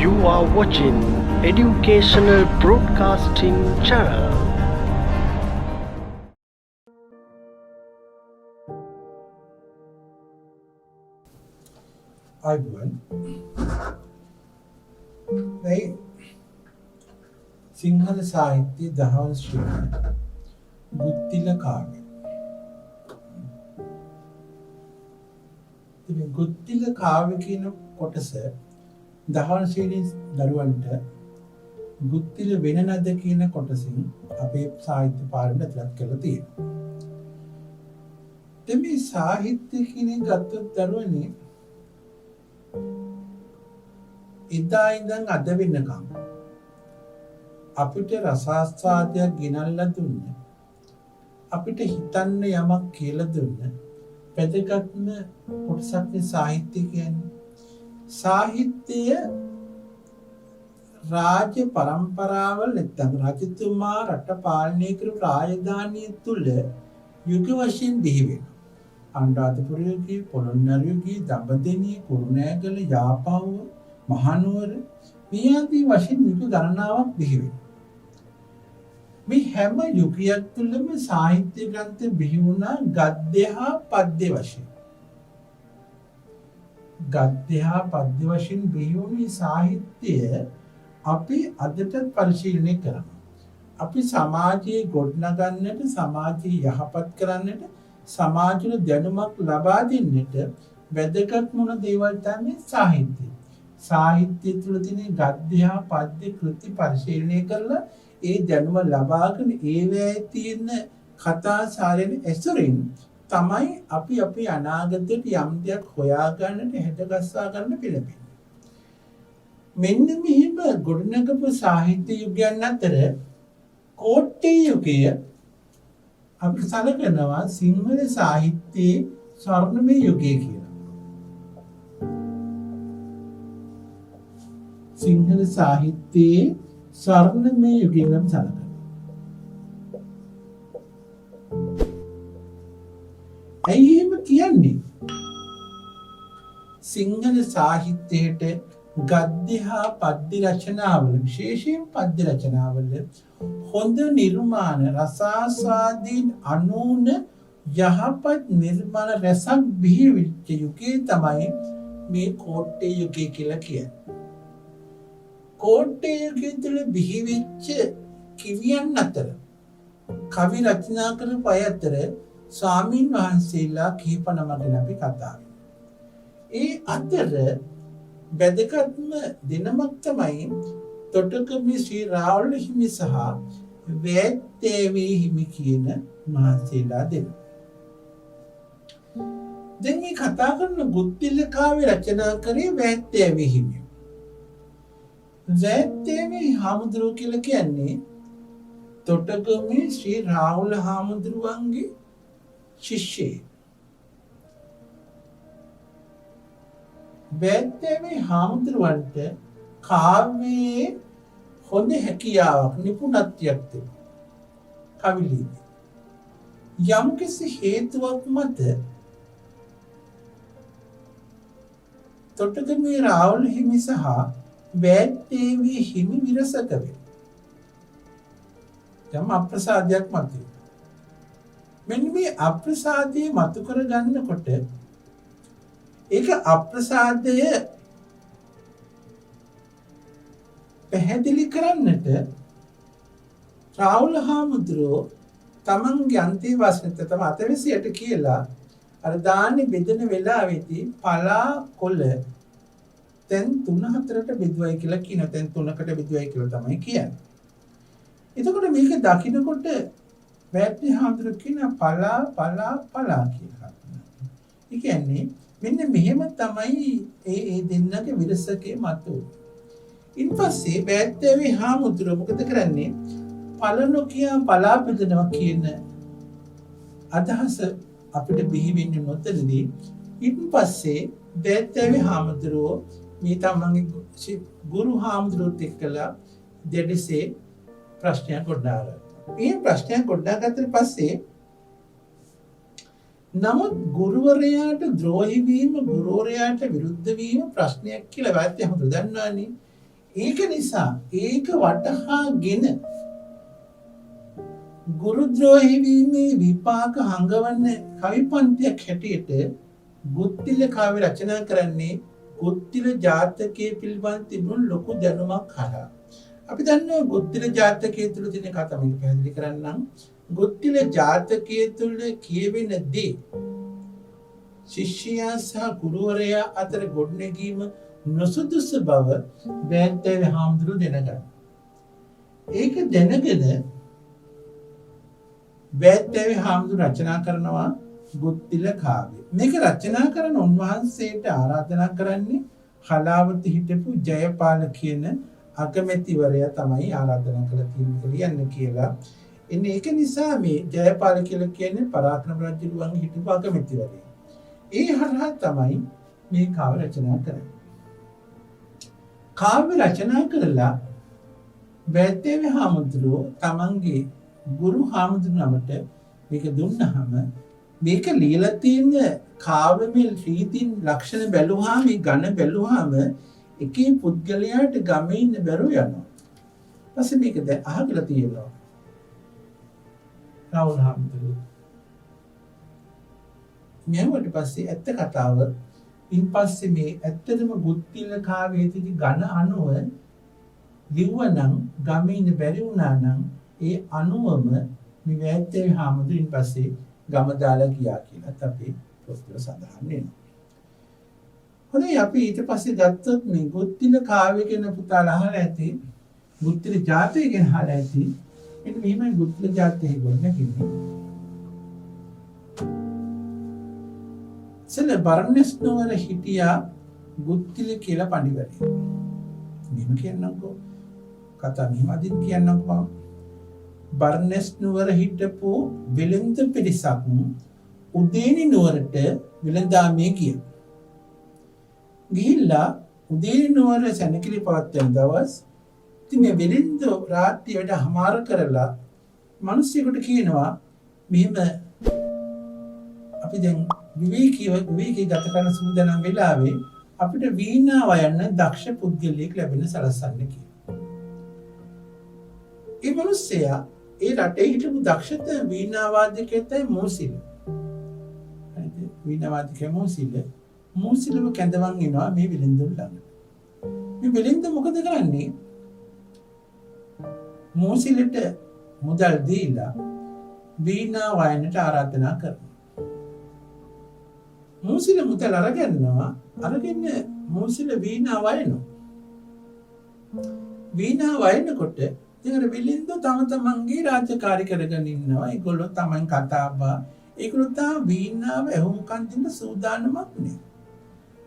You are watching Educational Broadcasting Channel. අයිබුවන් මේ සිංහල සාහිත්‍ය දහවල් ශ්‍රේණිය ගුත්තිල කාව්‍ය. ඉතින් ගුත්තිල කාව්‍ය කියන කොටස දහවල් ශ්‍රේණියේ දරුවන්ට ගුත්තිල වෙන නද කියන කොටසින් අපේ සාහිත්‍ය පාඩමට ඇතුළත් කරලා තියෙනවා. ඉතින් මේ සාහිත්‍ය කියන එක ගත්තොත් දරුවනේ එදා ඉඳන් අද වෙනකම් අපිට රසාස්වාදයක් ගෙනල්ලා දුන්න, අපිට හිතන්න යමක් කියලා දුන්න වැදගත්ම කොටසක් මේ සාහිත්‍ය කියන්නේ. සාහිත්‍යය රාජ්‍ය පරම්පරාවල නැත්නම් රජතුමා රට පාලනය කරපු රාජධානිය තුල යුග වශයෙන් බිහි වෙනවා. අනුරාධපුර යුගයේ, පොළොන්නරු යුගයේ, දඹදෙණිය, කුරුණෑගල, යාපහුව, මහනුවර මේ ආදී වශයෙන් යුග ගණනාවක් බිහි වෙනවා. මේ හැම යුගයක් තුළම සාහිත්‍ය ග්‍රන්ථ බිහි වුණා ගද්‍ය හා පද්‍ය වශයෙන්. ගද්‍ය හා පද්‍ය වශයෙන් බිහි වුණු සාහිත්‍යය අපි අදට පරිශීලනය කරනවා. අපි සමාජයේ ගොඩනගන්නට, සමාජය යහපත් කරන්නට, සමාජයට දැනුමක් ලබා දෙන්නට වැදගත් මොන දේවල් තමයි සාහිත්‍යය. සාහිත්‍ය තුළ තියෙන ගද්‍ය හා පද්‍ය කෘති පරිශීලනය කරලා ඒ දැනුම ලබාගෙන ඒවැය තියෙන කතා සාරයෙන් ඇසුරින් තමයි අපි අනාගතයට යම් දෙයක් හොයාගන්නට හැඩගස්වා ගන්න පෙළඹෙන්නේ. මෙන්න මෙහිම ගොඩනගපු සාහිත්‍ය යුගයන් අතර කෝට්ටේ යුගය අපි සැලකනවා සිංහල සාහිත්‍යයේ ස්වර්ණමය යුගය කියලා. සිංහල සාහිත්‍යයේ ස්වර්ණමය යුගය නම් සැලකනවා. ඇයි එහෙම කියන්නේ? සිංහල සාහිත්‍යයට ගද්‍ය හා පද්‍ය රචනාවල, විශේෂයෙන් පද්‍ය රචනාවල හොඳ නිර්මාණ, රසාස්වාදීන් අනූන යහපත් නිර්මාණ රසක් බිහි වෙච්ච යුගය තමයි මේ කෝට්ටේ යුගය කියලා කියන්නේ. කෝට්ටේ යුගය තුළ බිහි වෙච්ච කවියන් අතර, කවි රචනා කරපු අය අතර ස්වාමීන් වහන්සේලා කිහිප නමක් ගැන අපි කතා කරමු. ඒ අතර වැදගත්ම දෙනමක් තමයි තොටගමේ ශ්‍රී රාවල හිමි සහ වෑත්තෑවේ හිමි කියන මහත්සේලා දෙන්නා. දැන් මේ කතා කරන ගුත්තිල කාව්‍ය රචනා කරේ වෑත්තෑවේ හිමි. වෑත්තෑවේ හාමුදුරුවෝ කියලා කියන්නේ තොටගමේ ශ්‍රී රාවල හාමුදුරුවන්ගේ ශිෂ්‍යයෙක්. වෑත්තෑවේ හාමුදුරුවන්ට කාව්‍යයේ හොඳ හැකියාවක්, නිපුණත්වයක් තිබුණා. කවි ලිවීමේ යම්කිසි හේතුවක් මත තොටගමේ රාවල හිමි සහ වෑත්තෑවේ හිමි විරසක වෙනවා. යම් අප්‍රසාදයක් මත. මෙන්න මේ අප්‍රසාදය මතු කර ගන්නකොට ඒක අප්‍රසාදය පැහැදිලි කරන්නට රාවල හාමුදුරුවෝ තමන්ගේ අන්තිවාසනත තම අතවැසියට කියලා අර දාන්නේ බෙදෙන වෙලාවේදී පලා කොළ තැන් 3-4ට බෙදුවයි කියලා කියන තැන් 3කට බෙදුවයි කියලා තමයි කියන්නේ. එතකොට මේක දකින්නකොට වෑත්තේ හාමුදුරුවෝ කියන පලා කියලා. ඒ කියන්නේ මෙන්න මෙහෙම තමයි ඒ දෙන්නගේ විරසකේ මතු. ඉන්පස්සේ වෑත්තෑවේ හාමුදුරුවෝ මොකද කරන්නේ? පලනොකියා පලා බෙදනවා කියන අදහස අපිට බිහි වෙන්නේ නොතනදී. ඉන්පස්සේ වෑත්තෑවේ හාමුදුරුවෝ මේ තමන්ගේ ගුරු හාමුදුරුවෝත් එක්කලා දෙඩිසේ ප්‍රශ්නයක් ගොඩනගා. මේ ප්‍රශ්නයක් ගොඩනගාගත්තට පස්සේ නමුත් ගුරුවරයාට ද්‍රෝහි වීම, ගුරුවරයාට විරුද්ධ වීම ප්‍රශ්නයක් කියලා වෑත්තේ හමුදුරුවෝ දන්නවනේ. ඒක නිසා ඒක වටහාගෙන ගුරුද්‍රෝහි වීමේ විපාක හංගවන්න කවි පන්තියක් හැටියට ගුත්තිල කාව්‍ය රචනා කරන්නේ ගුත්තිල ජාතකයේ පිළිබඳ තිබුණු ලොකු දැනුමක් හරහා. අපි දන්නවා ගුත්තිල ජාතකයේ තුල තියෙන කතා මේක පැහැදිලි කරන්නම්. ගුත්තිල ජාතකයේ තුල කියවෙන දේ ශිෂ්‍යයා සහ ගුරුවරයා අතර ගොඩනැගීම නොසුදුසු බව බෑන්තේ හාමුදුරුවෝ දැනගන්නවා. ඒක දැනගෙන බෑන්තේ හාමුදුරුවෝ රචනා කරනවා ගුත්තිල කාව්‍ය. මේක රචනා කරන උන්වහන්සේට ආරාධනා කරන්නේ හලාවත හිටපු ජයපාල කියන අගමැතිවරයා තමයි ආරාධනා කළ තියෙන්නේ කියලා. එන්නේ ඒක නිසා මේ ජයපාල කියලා කියන්නේ පරාක්‍රම රජුගේ හිටපු අගමැතිවරයා. ඒ හරහා තමයි මේ කාව්‍ය රචනා කරන්නේ. කාව්‍ය රචනා කරලා බෑත්තේ හාමුදුරුවෝ තමන්ගේ ගුරු හාමුදුරුවන්ට මේක දුන්නහම මේක ලියලා තියෙන කාව්‍යමය රීතින් ලක්ෂණ බැලුවාම මේ ඝන බැලුවාම එකේ පුද්ගලයාට ගමේ ඉන්න බැරුව යනවා. ඊපස්සේ මේක දැන් අහගලා තියෙනවා. රාහුල හාමුදුරුවෝ මෙවට පස්සේ ඇත්ත කතාව ඉන්පස්සේ මේ ඇත්තටම ගුත්තිල කාව්‍යයේ තියෙන ඝන අණුව ලිව්වනම් ගමේ ඉන්න බැරි වුණා නම් ඒ අණුවම මේ වැත්තේ හාමුදුරින් පස්සේ ගම දාලා ගියා කියලාත් අපේ පොත්වල සඳහන් වෙනවා. හොඳයි අපි ඊට පස්සේ ගත්තොත් මේ ගුත්තිල කාව්‍ය කියන පුතාලා අහලා ඇති ගුත්තිල ජාතකය ගැන අහලා ඇති. මෙන්න මෙහිමයි ගුත්තිල ජාතකය ගොඩනගන්නේ. සෙල බර්ණස් නුවර හිටියා ගුත්තිල කියලා පඬිවරයෙක්. මෙහෙම කියන්නම්කෝ. කතා මෙහෙම අදින් කියන්නම්කෝ. බර්ණස් නුවර හිටපු වෙළඳ පිරිසක් උදේනි නුවරට වෙළඳාමේ ගියා. ගිහිල්ලා උදේනි නුවර සැනකිලි පවත්වන දවස් ඉතින් මේ වෙළඳ රාත්‍රියට හමාර කරලා මිනිස්සුන්ට කියනවා මෙහෙම අපි දැන් විවේකී ගත කරන සූදානම් වෙලාවේ අපිට වීණාව යන දක්ෂ පුද්ගලයෙක් ලැබෙන සලස්සන්න කියලා. ඒ මිනිස්සයා ඒ රටේ හිටපු දක්ෂත වීණාවාදකයෙක් තමයි මෝසිල. හරිද? වීණාවාදකයා මෝසිලව කැඳවන් එනවා මේ විලින්දුන් ළඟට. මේ විලින්ද මොකද කරන්නේ? මෝසිලට මුදල් දීලා වීණා වයන්නට ආරාධනා කරනවා. මෝසිල මුදල් අරගෙන මෝසිල වීණා වයනවා. වීණා වයනකොට ඉතින් විලින්දෝ තම තමන්ගේ රාජකාරී කරගෙන ඉන්නවා. ඒගොල්ලෝ තමන් කතා බහ ඒගොල්ලෝ තා වීණාව එහුම්කන් දෙන්න සූදානමක් නේ.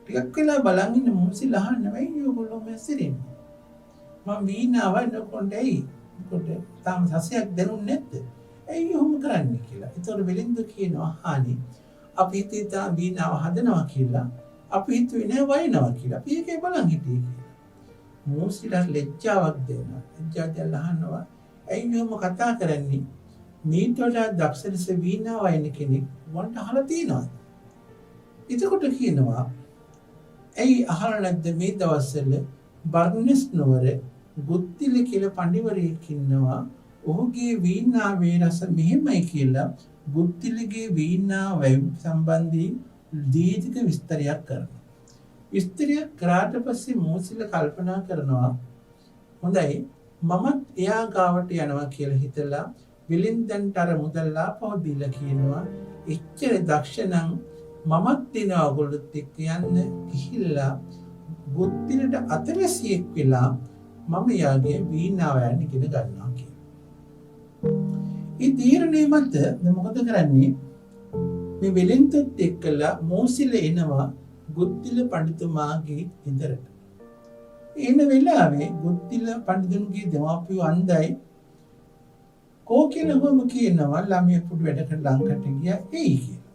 ටිකක් වෙලා බලන් ඉන්න මෝසිල අහන්න වෙයි ඒගොල්ලෝ මෙසිරින්නේ. මම වීණාව නකොණ්ඩේ කොට තාම සසයක් දෙනුන්නේ නැද්ද? ඇයි ඔහොම කරන්නේ කියලා. ඒතකොට විලින්දෝ කියනවා අහන්නේ අපි හිතා වීණාව හදනවා කියලා. අපි හිතුවේ නෑ වයනවා කියලා. අපි ඒකේ බලන් හිටියේ කියලා. මෝසිලට ලැජ්ජාවක් දෙනවා. ලැජ්ජාවෙන් අහනවා ඇයි මෙහෙම කතා කරන්නේ? මීට වඩා දක්ෂ ලෙස වීණා වයන කෙනෙක් වන්ට අහලා තියෙනවා. එතකොට කියනවා ඇයි අහලා නැද්ද මේ දවස්වල බර්ණස් නුවර ගුත්තිල කියලා පඬිවරයෙක් ඉන්නවා. ඔහුගේ වීණාවේ රස මෙහෙමයි කියලා ගුත්තිලගේ වීණාව සම්බන්ධයෙන් දීර්ඝ විස්තරයක් කරනවා. විස්තරයක් කරාට පස්සේ මෝසිල කල්පනා කරනවා හොඳයි මමත් එයා ගාවට යනවා කියලා හිතලා විලින්දන්ට අර මුදල් ආපහු දීලා කියනවා එච්චර දක්ෂ නම් මමත් දෙනවා ඔයගොල්ලොත් එක්ක යන්න ගිහිල්ලා ගුත්තිලට අතවැසියෙක් වෙලා මම යාගේ වීණාව යන්න ඉගෙන ගන්නවා කියලා. ඒ තීරණය මත මොකද කරන්නේ? මේ වෙලෙන්තොත් එක්කලා මෝසිල එනවා ගුත්තිල පඬිතුමාගේ ඉදරට. එන වෙලාවේ ගුත්තිල පඬිතුන්ගේ දෙමාපියෝ අන්දයි කෝකිලවම කියනවා ළමයි පුඩු වැඩකට ලංකට ගියා එයි කියලා.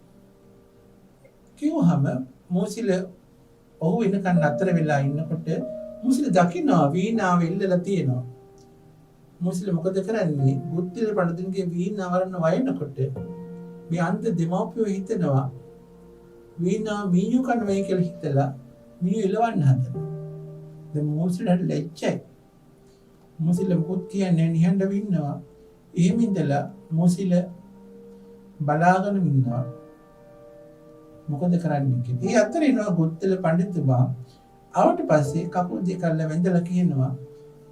කිව්වහම මෝසිල ඔහු එනකන් අතර වෙලා ඉන්නකොට මෝසිල දකින්නවා වීණාව ඉල්ලලා තියෙනවා. මෝසිල මොකද කරන්නේ? ගුත්තිල පඬිතුන්ගේ වීණාව වරන වයනකොට මේ අන්ත දෙමාපියෝ හිතනවා වීණා මීයු කන වෙයි කියලා හිතලා මීයු එලවන්න හදනවා. දැන් මූසිලට ලැජ්ජයි. මූසිල මොකොත් කියන්නේ නිහඬව ඉන්නවා. එහෙම ඉඳලා මූසිල බලාගෙන ඉන්නවා. මොකද කරන්නේ කියලා. ඒ අතර එනවා ගුත්තල පඬිතුමා. ආවට පස්සේ කකුල් දෙක අල්ල වැඳලා කියනවා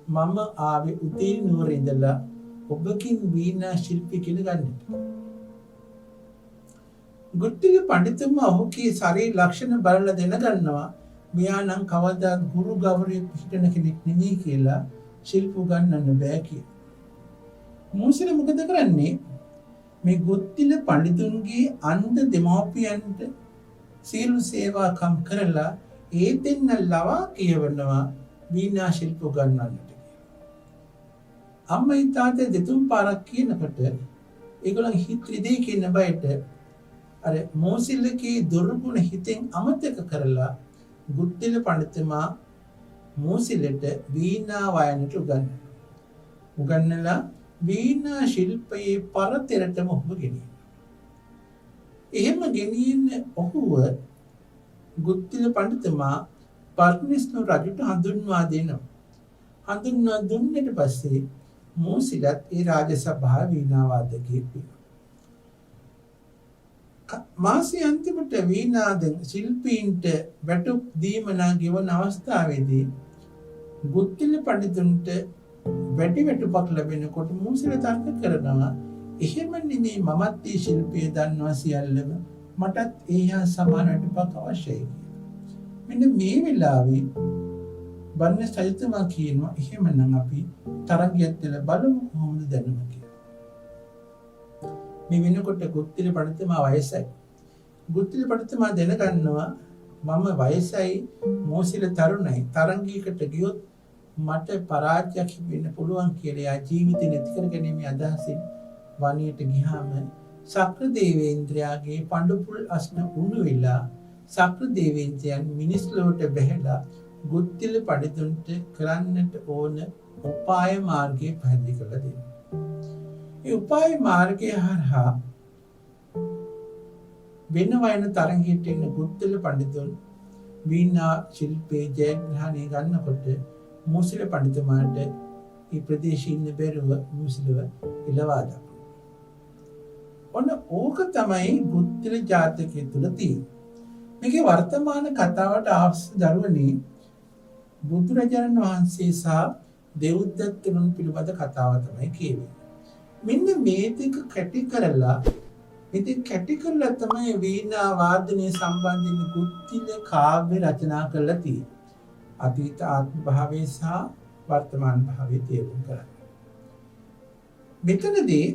මම ආවේ උදේ නුවර ඉඳලා ඔබකින් වීණා ශිල්පී කියලා ගන්නට. ගුත්තල පඬිතුමා ඔහුගේ ශරීර ලක්ෂණ බලලා දැනගන්නවා මෙයා නම් කවදාත් ගුරු ගෞරවයේ පිහිටන කෙනෙක් නෙමෙයි කියලා ශිල්ප උගන්වන්න බෑ කියලා. මූසිල මොකද කරන්නේ? මේ ගුත්තල පඬිතුන්ගේ අන්ධ දෙමාපියන්ට සීළු සේවාකම් කරලා ඒ දෙන්න ලවා කියවනවා වීණා ශිල්ප උගන්වන්නට. අම්මයි තාත්තයි දෙතුන් පාරක් කියනකොට ඒගොල්ලන් හිත රිදී කියන බයට අර මෝසිලගේ දුර්ගුණ හිතෙන් අමතක කරලා ගුත්තල පඬිතුමා මෝසිලට වීණා වයන්නට උගන්වලා වීණා ශිල්පයේ පරතරටම ඔහුව ගෙනියනවා. එහෙම ගෙනියන ඔහුව ගුත්තල පඬිතුමා පර්ණිස්නු රජුට හඳුන්වා දෙනවා. හඳුන්වා දුන්නට පස්සේ මෝසිලත් ඒ රාජසභාවේ වීණා වාදකයෙක් වෙනවා. මාසි අන්තිමට වීණාද ශිල්පීන්ට වැටුප් දීමනා ගෙවන අවස්ථාවේදී ගුත්තල පඬිතුන්ට වැඩි වැටුපක් ලැබෙනකොට මූසිල තර්ක කරනවා එහෙම නෙමෙයි මමත් මේ ශිල්පිය දන්නවා සියල්ලම මටත් ඒ හා සමාන වැටුපක් අවශ්‍යයි කියලා. මෙන්න මේ වෙලාවේ බර්ණස් රජතුමා කියනවා එහෙමනම් අපි තරගයක් දෙලා බලමු කොහොමද දැනුම කියලා. මේ වෙනකොට ගුත්තල පඬිතුමා වයසයි. ගුත්තල පඬිතුමා දැනගන්නවා මම වයසයි මෝසිල තරුණයි තරංගයකට ගියොත් මට පරාජයක් වෙන්න පුළුවන් කියලා යා ජීවිතේ නැති කර ගැනීමේ අදහසින් වණියට ගියාම සක්‍ර දේවේන්ද්‍රයාගේ පඬුපුල් අස්න උණු වෙලා සක්‍ර දේවේන්ද්‍රයන් මිනිස් ලොවට බැහැලා ගුත්තල පඬිතුන්ට කරන්නට ඕන උපාය මාර්ගය පැහැදිලි කරලා දෙනවා. ඒ උපාය මාර්ගය හරහා වෙන වයන තරංගයට එන ගුත්තල පඬිතුන් වීණා ශිල්පයේ ජයග්‍රහණය ගන්නකොට මූසිල පඬිතුමාට මේ ප්‍රදේශයේ ඉන්න බැරුව මූසිලව ඉලවා දක්වනවා. ඔන්න ඕක තමයි ගුත්තල ජාතකයේ තුල තියෙන්නේ. මේකේ වර්තමාන කතාවට ආස්ස දරුවනේ බුදුරජාණන් වහන්සේ සහ දෙව්දත් තුනුන් පිළිබඳ කතාව තමයි කියවෙන්නේ. මෙන්න මේ දෙක කැටි කරලා තමයි වීණා වාදනය සම්බන්ධයෙන් ගුත්තල කාව්‍ය රචනා කරලා තියෙන්නේ. අතීත ආත්ම භාවය සහ වර්තමාන භාවය තේරුම් කරගන්න. මෙතනදී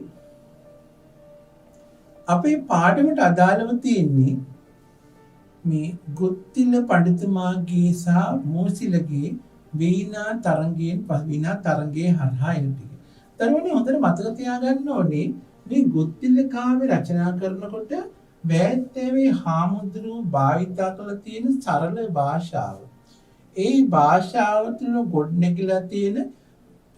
අපේ පාඩමට අදාළව තියෙන්නේ මේ ගුත්තල පඬිතුමාගේ සහ මෝසිලගේ වීණා තරංගයේ හරහා එන ටික. දරුවනේ හොඳට මතක තියාගන්න ඕනේ මේ ගුත්තල කාව්‍ය රචනා කරනකොට වැද්දේවේ හාමුදුරුවෝ භාවිතා කළ තියෙන සරල භාෂාව. ඒ භාෂාව තුළ ගොඩනැගිලා තියෙන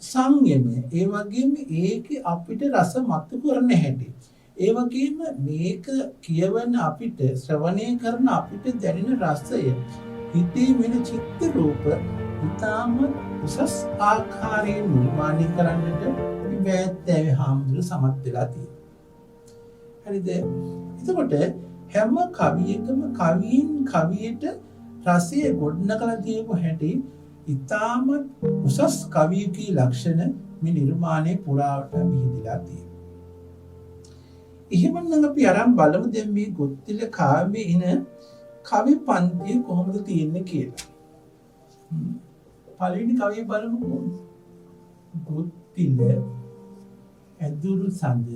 සංයමය, ඒ වගේම ඒක අපිට රස මතු කරන හැටි, ඒ වගේම මේක කියවන අපිට ශ්‍රවණය කරන අපිට දැනෙන රසය, හිතේ වෙන චිත්ත රූප ඉතාම උසස් ආකාරයෙන් නිර්මාණය කරන්නට මේ වැද්දේවේ හාමුදුරුවෝ සමත් වෙලා තියෙනවා. හරිද? එතකොට හැම කවියකම කවියට රසය ගොඩනගලා තියපු හැටි ඉතාම උසස් කවියකී ලක්ෂණ මේ නිර්මාණයේ පුරාවට විහිදලා තියෙනවා. එහෙමනම් අපි අරන් බලමු දැන් මේ ගුත්තල කාව්‍යයේ ඉන කවි පන්තිය කොහොමද තියෙන්නේ කියලා. පළවෙනි කවිය බලමු. ගුත්තල ඇදුරු සඳ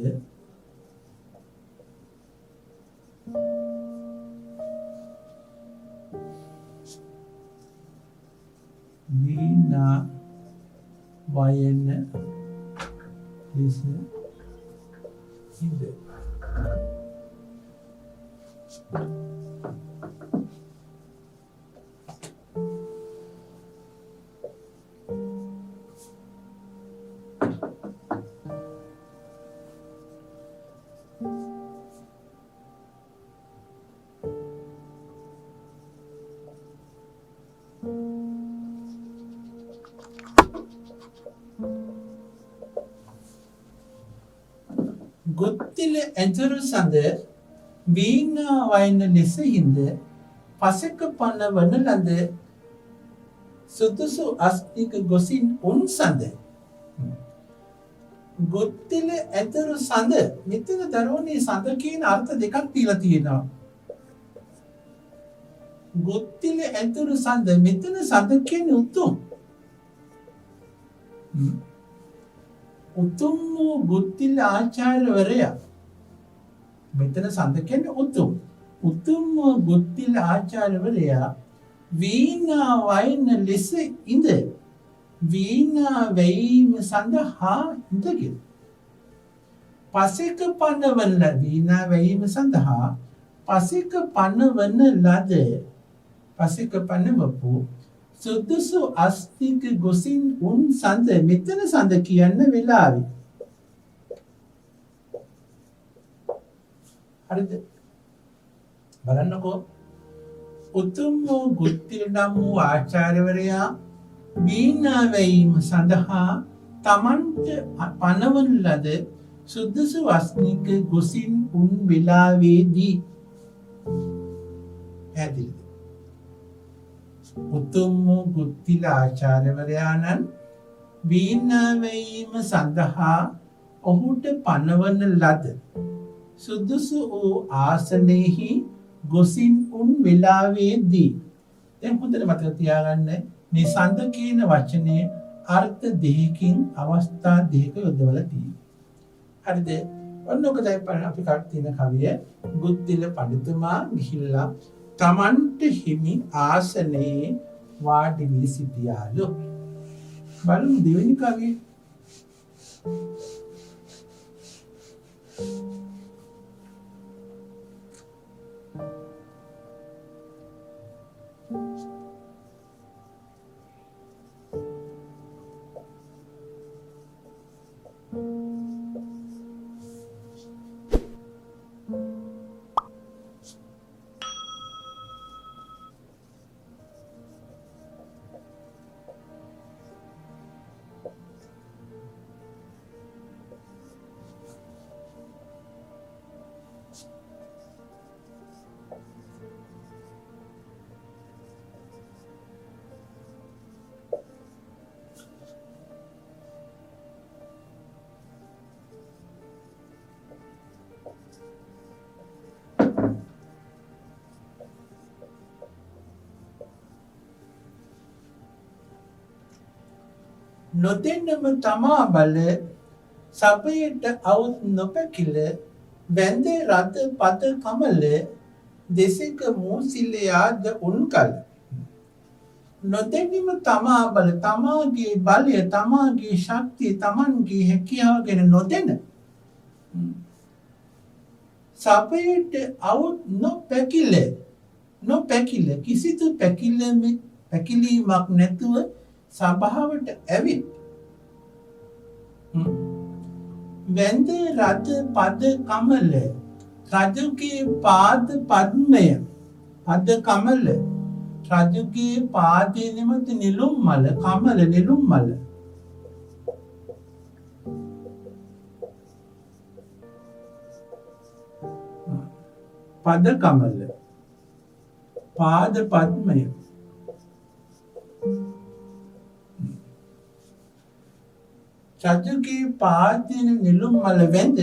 වීණා වයන ලෙස ඉද. ගොත්තිල ඇඳුරු සඳ වීණා වයින් ලෙස හිඳ පසෙක පනවන ලද සුදුසු අස්තික ගොසින් උන් සඳ ගොත්තිල ඇඳුරු සඳ මෙතන දරුවනේ සඳ කියන අර්ථ දෙකක් තියලා තියෙනවා. ගොත්තිල ඇඳුරු සඳ මෙතන සඳ කියන්නේ උතුම්. උතුම් වූ ගොත්තිල ආචාර්යවරයා. මෙතන සඳ කියන්නේ උතුම්. උතුම් වූ ගොත්තිල ආචාර්යවරයා වීණා වයින් ලෙස ඉඳ වීණා වැයීම සඳහා ඉඳගෙන පසෙක පනවන වීණා වැයීම සඳහා පසෙක පනවන ලද පසෙක පනවපු සුදුසු අස්තික ගොසින් උන් සඳ මෙතන සඳ කියන්න වෙලාවේ හරිද බලන්නකෝ උතුම් වූ ගොත්තිල නම් වූ ආචාර්යවරයා වීණා වැයීම සඳහා තමන්ට පනවන ලද සුදුසු අස්තික ගොසින් උන් වෙලාවේදී ඇදිලි උතුම් වූ ගොත්තිල ආචාර්යවරයාණන් වීණා වැයීම සඳහා ඔහුට පනවන ලද සුදුසු වූ ආසනයෙහි ගොසින් උන් වෙලාවේදී දැන් හොඳට මතක තියාගන්න මේ සඳ කියන වචනේ අර්ථ දෙකකින් අවස්ථා දෙකක යොදවලා තියෙනවා. හරිද? ඔන්නෝක දැන් අපි කාට තියෙන කවිය ගොත්තිල පඬිතුමා ගිහිල්ලා තමන්ට හිමි ආසනයේ වාඩි වී සිටියාලු. බලමු දෙවෙනි කවිය. නොදෙන්නම තමා බල සබයට අවුත් නොපැකිල වැඳ රත පද කමල දෙසක මූසිලයාද උන්කල නොදෙන්නම තමා බල තමාගේ බලය තමාගේ ශක්තිය තමන්ගේ හැකියාව ගැන නොදෙන සබයට අවුත් නොපැකිල කිසිදු පැකිලීමක් නැතුව සභාවට ඇවිත් වැඳ රත පද කමල රජුගේ පාද පද්මය පද කමල රජුගේ පාදයේ නිමත නිලුම් මල කමල නිලුම් මල පද කමල පාද පද්මය රජුගේ පාදයෙන් නිලුම් මල වැඳ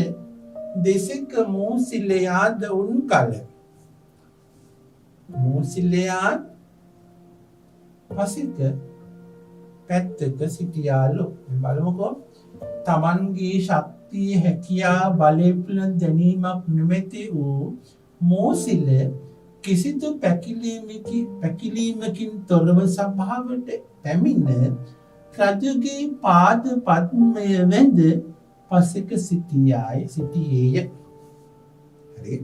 දෙසක මූසිලයාද උන් කල මූසිලයාත් පසෙක පැත්තක සිටියාලු. බලමුකෝ තමන්ගේ ශක්තිය හැකියා බලය පිළිබඳ දැනීමක් නොමැති වූ මූසිල කිසිදු පැකිලීමකින් තොරව සභාවට පැමිණ රජුගේ පාද පද්මය වැඳ පසෙක සිටියේය. හරි.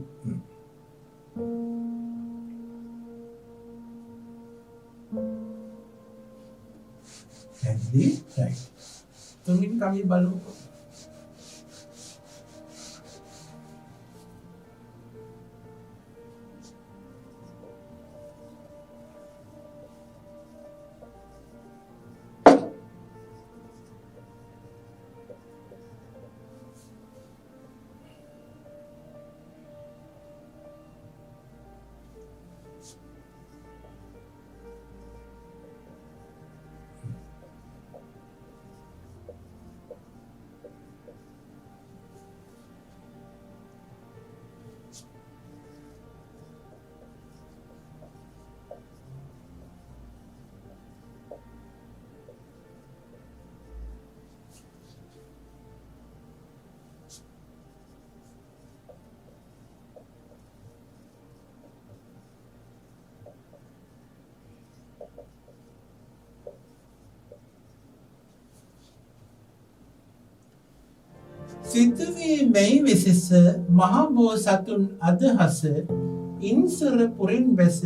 Ready? Right. Tungin kami බලමු. සිතුවීමයි විසිස මහා බෝසතුන් අදහස ඉන්සර පුරින් බැස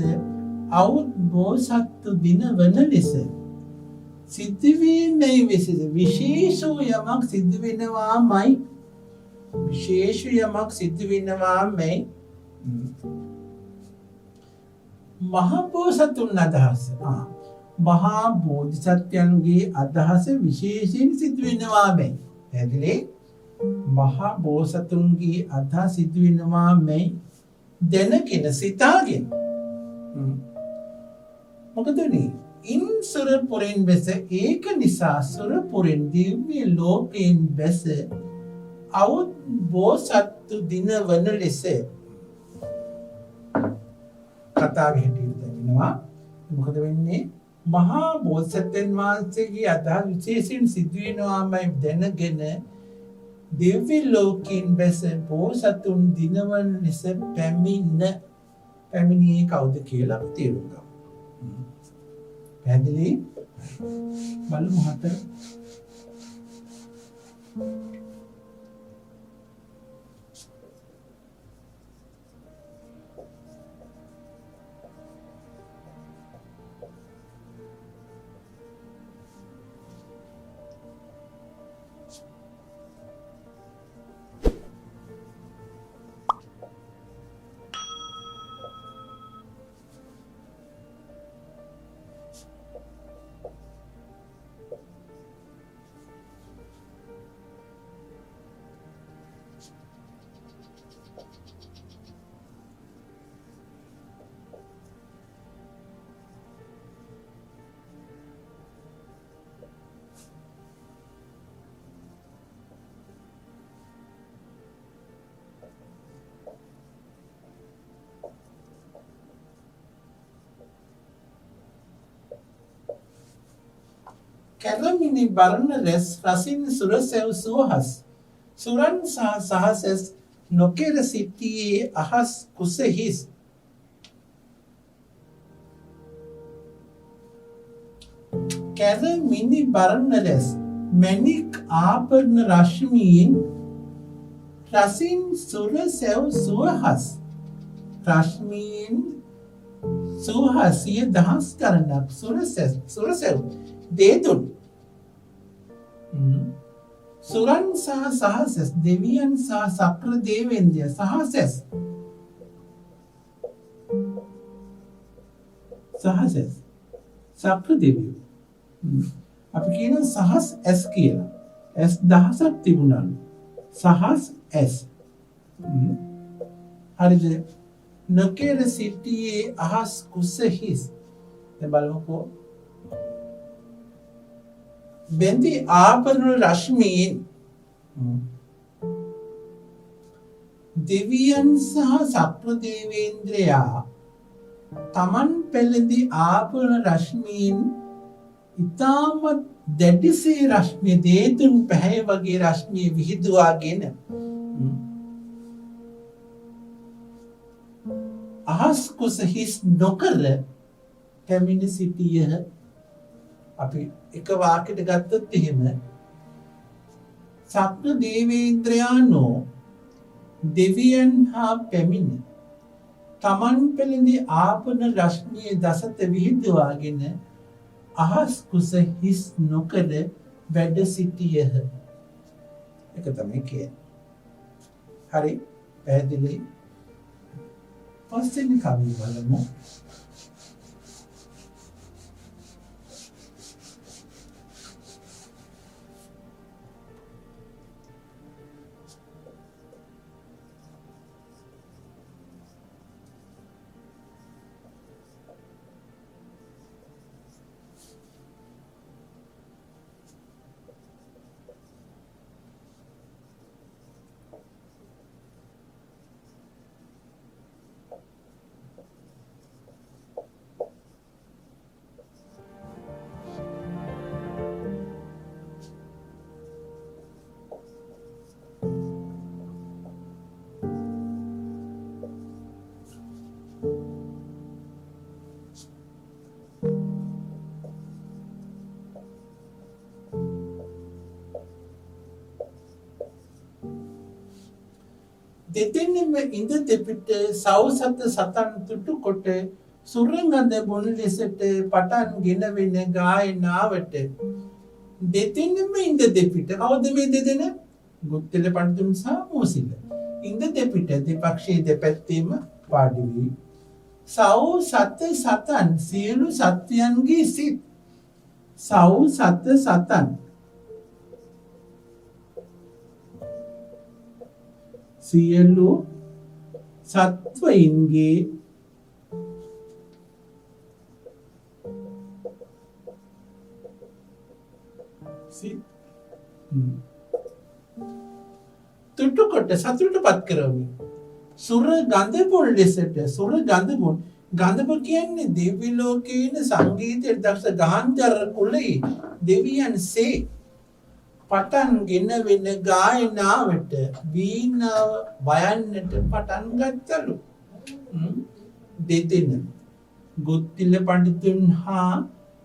අවුත් බෝසත්තු දින වන ලෙස සිදුවීමයි විසිස විශේෂ යමක් සිදුවෙනවාමයි විශේෂ යමක් සිදුවෙනවාමයි මහා බෝසතුන් අදහස මහා බෝධිසත්වයන්ගේ අදහස විශේෂයෙන් සිදුවෙනවාමයි පැහැදිලි මහා බෝසතුන්ගේ අදහස සිදුවෙනවාමයි දැනගෙන සිතාගෙන මොකද උනේ ඉන් සුර පුරෙන් බැස ඒක නිසා සුර පුරෙන් දිව්‍ය ලෝකයෙන් බැස අවුත් බෝසත්තු දින වන ලෙස කතාවේ හැටියට දැනෙනවා මොකද වෙන්නේ මහා බෝසත්යන් වහන්සේගේ අදහස් විශේෂයෙන් සිදුවෙනවාමයි දැනගෙන දිව්‍ය ලෝකයෙන් බැස බෝසතුන් දිනවන ලෙස පැමිණියේ කවුද කියලා අපි තේරුම් ගමු. පැහැදිලි? බලමු හතර. කැරමිනි බරණ රැස් රසින් සුරසැව් සුවහස් සුරන් සහසස් නොකෙර සිටියේ අහස් කුසහිස් කැරමිනි බරණ රැස් මැණික් ආභරණ රශ්මියෙන් රසින් සුරසැව් සුවහස් රශ්මියෙන් සුවහසිය දහස් කරනක් සුරසැව් දේතුන් සුරන් සහසස් දෙවියන් සක්‍ර දේවේන්ද්‍රය සහසස් සක්‍ර දෙවියෝ අපි කියන සහස් ඇස් කියලා ඇස් දහසක් තිබුණලු සහස් ඇස් හරිද නොකෙර සිටියේ අහස් කුසහිස් දැන් බලමුකෝ බෙන්දි ආභරණ රශ්මියෙන් දෙවියන් සහ සක්‍ර දේවේන්ද්‍රයා තමන් පෙළඳි ආභරණ රශ්මියෙන් ඉතාමත් දැඩිසේ රශ්මිය දේතුන් පැහැ වගේ රශ්මිය විහිදුවාගෙන අහස් කුස හිස් නොකර පැමිණ සිටියහ. අපි එක වාක්‍යයට ගත්තොත් එහෙම සක්‍ර දේවේන්ද්‍රයානෝ දෙවියන් හා පැමිණ තමන් පෙළඳි ආභරණ රශ්මිය දසත විහිදුවාගෙන අහස් කුස හිස් නොකර වැඩ සිටියහ. එක තමයි කියන්නේ. හරි පැහැදිලි. පස්වෙනි කවිය බලමු. දෙතෙන්නෙම ඉඳ දෙපිට සව් සත සතන් තුටු කොට සුරංගඳ බොන ලෙසට පටන් ගෙනවෙන ගායනාවට දෙතෙන්නෙම ඉඳ දෙපිට කවුද මේ දෙදෙන? ගුත්තිල පඬිතුන් සහ මෝසිල. ඉඳ දෙපිට දෙපක්ෂයේ දෙපැත්තේම වාඩි වී සව් සත සතන් සියලු සත්වයන්ගේ සිත් සව් සත සතන් සියලු සත්වයින්ගේ සිත් තුට්ටු කොට සතුටටපත් කරමි. සුර ගඳ පොල් ලෙසට සුර ගඳ පොල් ගඳප කියන්නේ දිව්‍ය ලෝකයේ ඉන්න සංගීතයට දක්ෂ ගාන්ධාර කුලයේ දෙවියන්සේ පටන් ගෙන වෙන ගායනාවට වීණාව වයන්නට පටන් ගත්තලු. දෙදෙන ගුත්තිල පඬිතුන් හා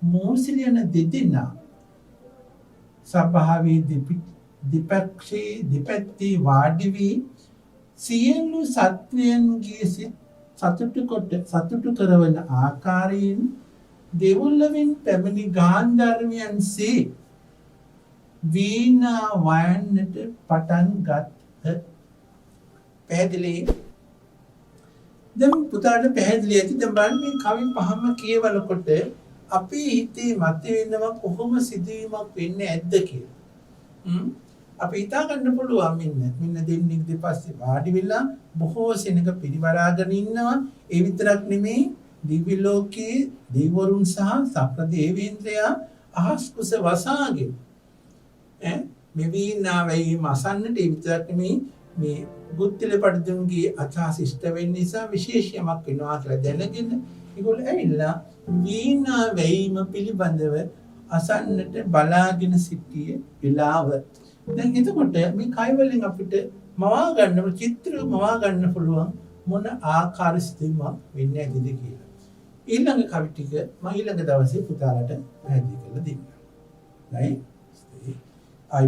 මෝසිල යන දෙදෙනා සභාවේ දෙපක්ෂයේ දෙපැත්තේ වාඩි වී සියලු සත්වයන්ගේ සිත් සතුටු කරවන ආකාරයෙන් දෙවොල්ලෙන් පැමිණි ගාන්ධර්වයන්සේ වීණා වයන්නට පටන් ගත්හ. පැහැදිලි? දැන් පුතාට පැහැදිලි ඇති. දැන් බලන්න මේ කවි පහම කියවනකොට අපේ හිතේ මතුවෙනවා කොහොම සිදුවීමක් වෙන්නේ ඇද්ද කියලා. අපි හිතා ගන්න පුළුවන් මෙන්න දෙන්නෙක් දෙපස්සේ වාඩි වෙලා බොහෝ සෙනඟ පිරිවරාගෙන ඉන්නවා. ඒ විතරක් නෙමෙයි දිව්‍ය ලෝකයේ දෙවිවරුන් සහ සක්‍ර දේවේන්ද්‍රයා අහස් කුස වසාගෙන මේ වීණාවෙන් අසන්නට ඒ විතරක් නෙමෙයි මේ ගුත්තිල පඬිතුන්ගේ අචාස ඉෂ්ට වෙන්න නිසා විශේෂයක් වෙනවා කියලා දැනගෙන ඒගොල්ලෝ ඇවිල්ලා වීණා වැයීම පිළිබඳව අසන්නට බලාගෙන සිටියේ වෙලාව. දැන් එතකොට මේ කයිවලින් අපිට මවා ගන්න චිත්‍ර මවා ගන්න පුළුවන් මොන ආකාර සිදුවීමක් වෙන්නේ නැතිද කියලා. ඊළඟ කවි ටික මම ඊළඟ දවසේ පුතාලට පැහැදිලි කරලා දෙන්නම්. right? I